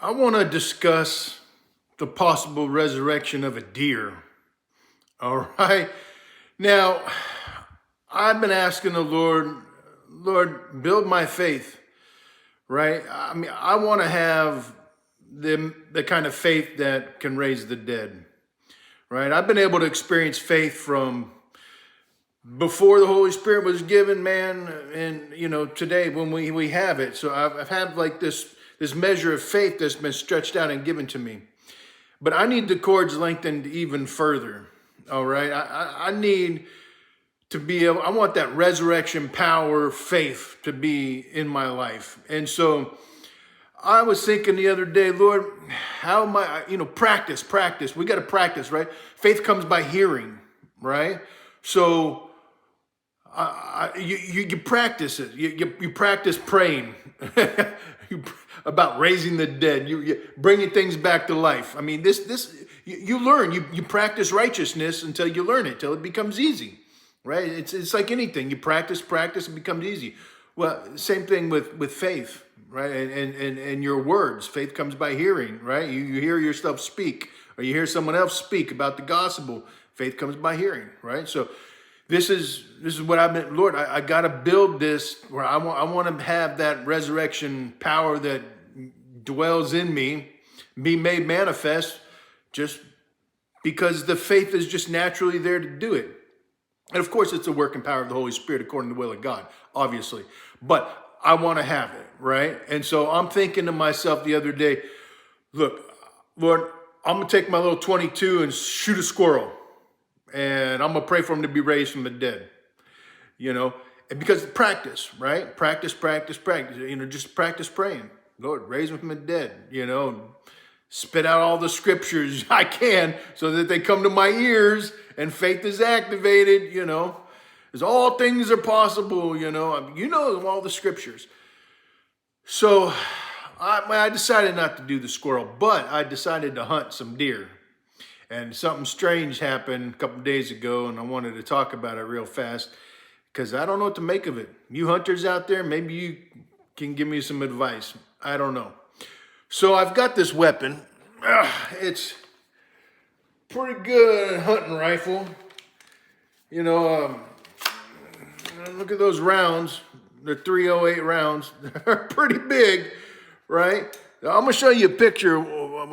I want to discuss the possible resurrection of a deer. All right. Now, I've been asking the Lord, build my faith, right? I mean, I want to have the kind of faith that can raise the dead, right? I've been able to experience faith from before the Holy Spirit was given, man, and today when we have it. So I've had like this measure of faith that's been stretched out and given to me. But I need the cords lengthened even further. All right. I need to be able, I want that resurrection power, faith to be in my life. And so I was thinking the other day, Lord, how am I, practice. We got to practice, right? Faith comes by hearing, right? So you practice it. You practice praying about raising the dead. You bringing things back to life. I mean, you learn. You practice righteousness until you learn it, till it becomes easy, right? It's like anything. You practice, it becomes easy. Well, same thing with faith, right? And your words. Faith comes by hearing, right? You hear yourself speak, or you hear someone else speak about the gospel. Faith comes by hearing, right? So this is what I've been, Lord, I got to build this where I want to have that resurrection power that dwells in me, be made manifest just because the faith is just naturally there to do it. And of course, it's the working power of the Holy Spirit according to the will of God, obviously. But I want to have it, right? And so I'm thinking to myself the other day, look, Lord, I'm going to take my little 22 and shoot a squirrel. And I'm going to pray for him to be raised from the dead, and because practice, right? Practice, just practice praying. Lord, raise him from the dead, spit out all the scriptures I can so that they come to my ears and faith is activated, as all things are possible, all the scriptures. So I decided not to do the squirrel, but I decided to hunt some deer. And something strange happened a couple days ago, and I wanted to talk about it real fast because I don't know what to make of it. You hunters out there, maybe you can give me some advice. I don't know. So I've got this weapon. It's pretty good hunting rifle. Look at those rounds. They're 308 rounds. They're pretty big, right? I'm going to show you a picture.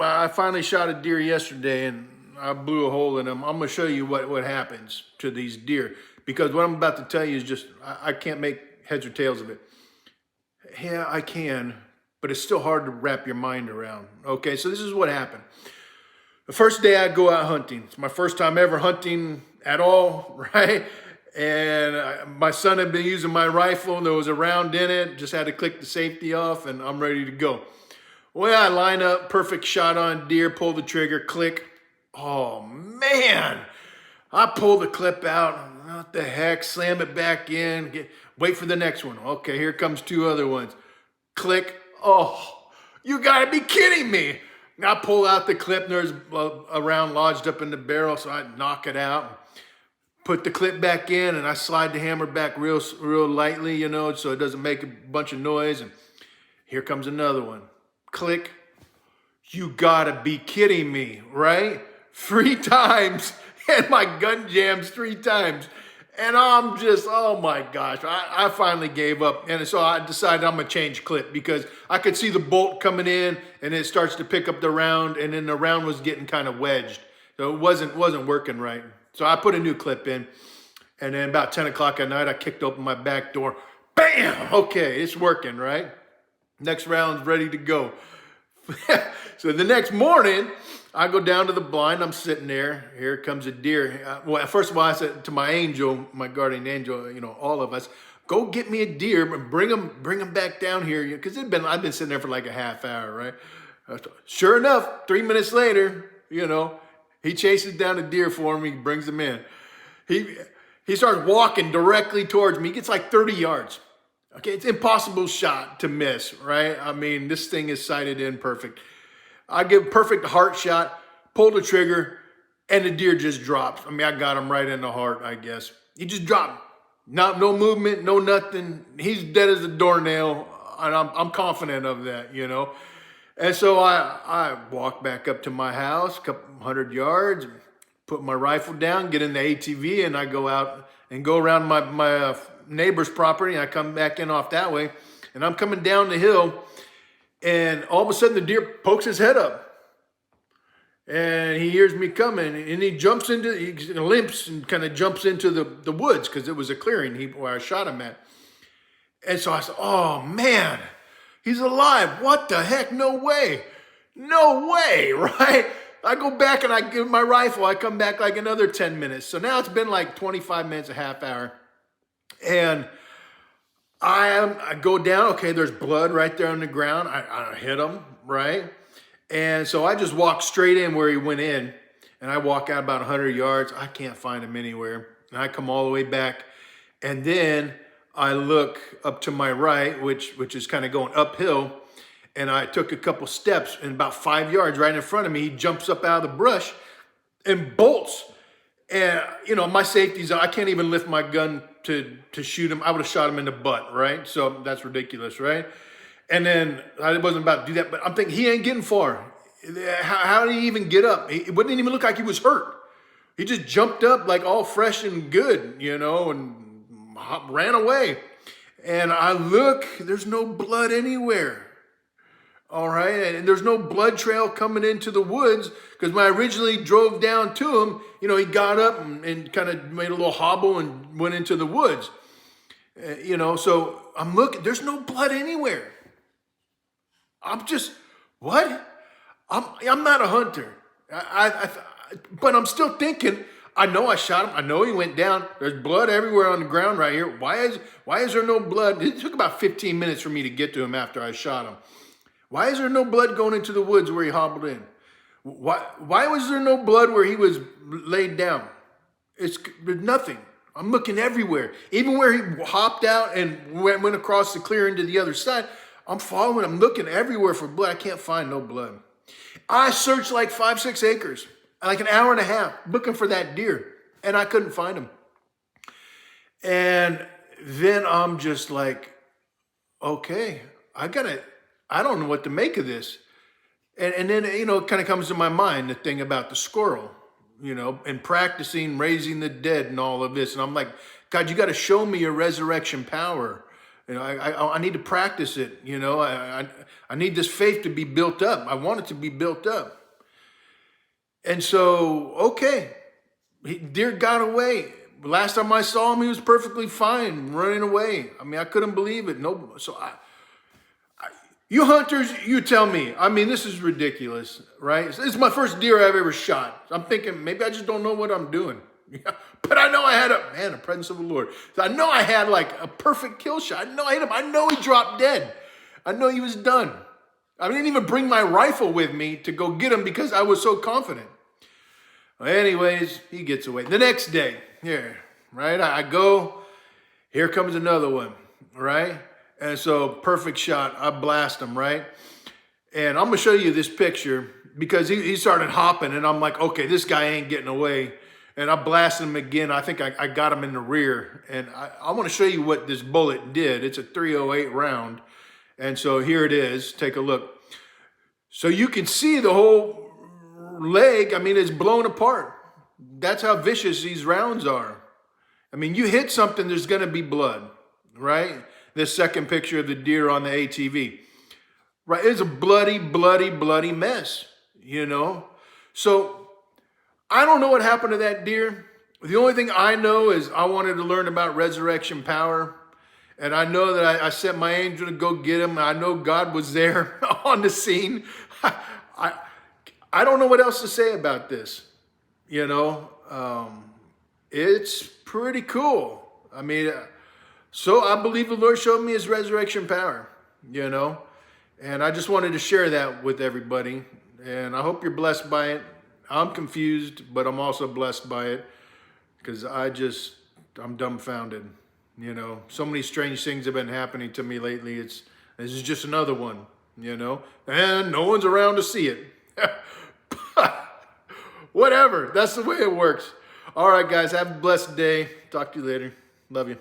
I finally shot a deer yesterday, and I blew a hole in them. I'm going to show you what happens to these deer, because what I'm about to tell you is just, I can't make heads or tails of it. Yeah, I can, but it's still hard to wrap your mind around. Okay, so this is what happened. The first day I go out hunting. It's my first time ever hunting at all, right? And my son had been using my rifle. There was a round in it. Just had to click the safety off, and I'm ready to go. Well, I line up, perfect shot on deer, pull the trigger, click. Oh, man. I pull the clip out. What the heck? Slam it back in. Wait for the next one. Okay, here comes two other ones. Click. Oh, you got to be kidding me. I pull out the clip. There's a round lodged up in the barrel, so I knock it out. Put the clip back in, and I slide the hammer back real lightly, so it doesn't make a bunch of noise. And here comes another one. Click. You gotta be kidding me, right? 3 times, and my gun jams 3 times. And I'm just, oh my gosh, I finally gave up. And so I decided I'm gonna change clip because I could see the bolt coming in and it starts to pick up the round, and then the round was getting kind of wedged. So it wasn't working right. So I put a new clip in, and then about 10 o'clock at night, I kicked open my back door. Bam! Okay, it's working, right? Next round's ready to go. So the next morning, I go down to the blind. I'm sitting there. Here comes a deer. Well, first of all, I said to my angel, my guardian angel, all of us, go get me a deer and bring him back down here. Because I've been sitting there for like a half hour, right? Sure enough, 3 minutes later, he chases down a deer for me, brings him in. He starts walking directly towards me. He gets like 30 yards. Okay, it's impossible shot to miss, right? I mean, this thing is sighted in perfect. I give perfect heart shot, pull the trigger, and the deer just drops. I mean, I got him right in the heart, I guess. He just dropped. No movement, no nothing. He's dead as a doornail, and I'm confident of that, And so I walk back up to my house, a couple hundred yards, put my rifle down, get in the ATV, and I go out and go around my neighbor's property. And I come back in off that way, and I'm coming down the hill, and all of a sudden the deer pokes his head up. And he hears me coming, and he limps and kind of jumps into the woods, because it was a clearing where I shot him at. And so I said, oh man, he's alive. What the heck? No way. No way, right? I go back and I give my rifle. I come back like another 10 minutes. So now it's been like 25 minutes, a half hour. And I go down. Okay, there's blood right there on the ground. I hit him, right? And so I just walk straight in where he went in. And I walk out about 100 yards. I can't find him anywhere. And I come all the way back. And then I look up to my right, which is kind of going uphill, and I took a couple steps, and about 5 yards right in front of me, he jumps up out of the brush and bolts. And, you know, my safety's, I can't even lift my gun to shoot him. I would have shot him in the butt, right? So that's ridiculous, right? And then I wasn't about to do that, but I'm thinking, he ain't getting far. How did he even get up? It wouldn't even look like he was hurt. He just jumped up like all fresh and good, you know, and ran away. And I look, there's no blood anywhere. All right, and there's no blood trail coming into the woods, because when I originally drove down to him, you know, he got up and kind of made a little hobble and went into the woods. You know, so I'm looking, there's no blood anywhere. I'm just, what? I'm not a hunter. But I'm still thinking, I know I shot him. I know he went down. There's blood everywhere on the ground right here. Why is there no blood? It took about 15 minutes for me to get to him after I shot him. Why is there no blood going into the woods where he hobbled in? Why was there no blood where he was laid down? There's nothing. I'm looking everywhere. Even where he hopped out and went across the clearing to the other side, I'm following. I'm looking everywhere for blood. I can't find no blood. I searched like 5-6 acres. Like an hour and a half looking for that deer, and I couldn't find him. And then I'm just like, okay, I don't know what to make of this. And then, you know, it kind of comes to my mind, the thing about the squirrel, you know, and practicing raising the dead and all of this. And I'm like, God, you got to show me your resurrection power. You know, I need to practice it. You know, I need this faith to be built up. I want it to be built up. And so, okay, deer got away. Last time I saw him, he was perfectly fine, running away. I mean, I couldn't believe it. No, so you hunters, you tell me. I mean, this is ridiculous, right? This is my first deer I've ever shot. I'm thinking maybe I just don't know what I'm doing. But I know I had the presence of the Lord. So I know I had like a perfect kill shot. I know I hit him. I know he dropped dead. I know he was done. I didn't even bring my rifle with me to go get him because I was so confident. Well, anyways, he gets away. The next day, here, right? I go, here comes another one, right? And so, perfect shot. I blast him, right? And I'm going to show you this picture because he started hopping, and I'm like, okay, this guy ain't getting away. And I blasted him again. I think I got him in the rear. And I want to show you what this bullet did. It's a .308 round. And so here it is. Take a look. So you can see the whole leg. I mean, it's blown apart. That's how vicious these rounds are. I mean, you hit something, there's going to be blood, right? This second picture of the deer on the ATV. Right? It's a bloody, bloody, bloody mess, you know? So I don't know what happened to that deer. The only thing I know is I wanted to learn about resurrection power. And I know that I sent my angel to go get him. I know God was there on the scene. I don't know what else to say about this. You know, it's pretty cool. I mean, so I believe the Lord showed me his resurrection power, you know. And I just wanted to share that with everybody. And I hope you're blessed by it. I'm confused, but I'm also blessed by it because I'm dumbfounded. You know, so many strange things have been happening to me lately. This is just another one, you know, and no one's around to see it. Whatever. That's the way it works. All right, guys, have a blessed day. Talk to you later. Love you.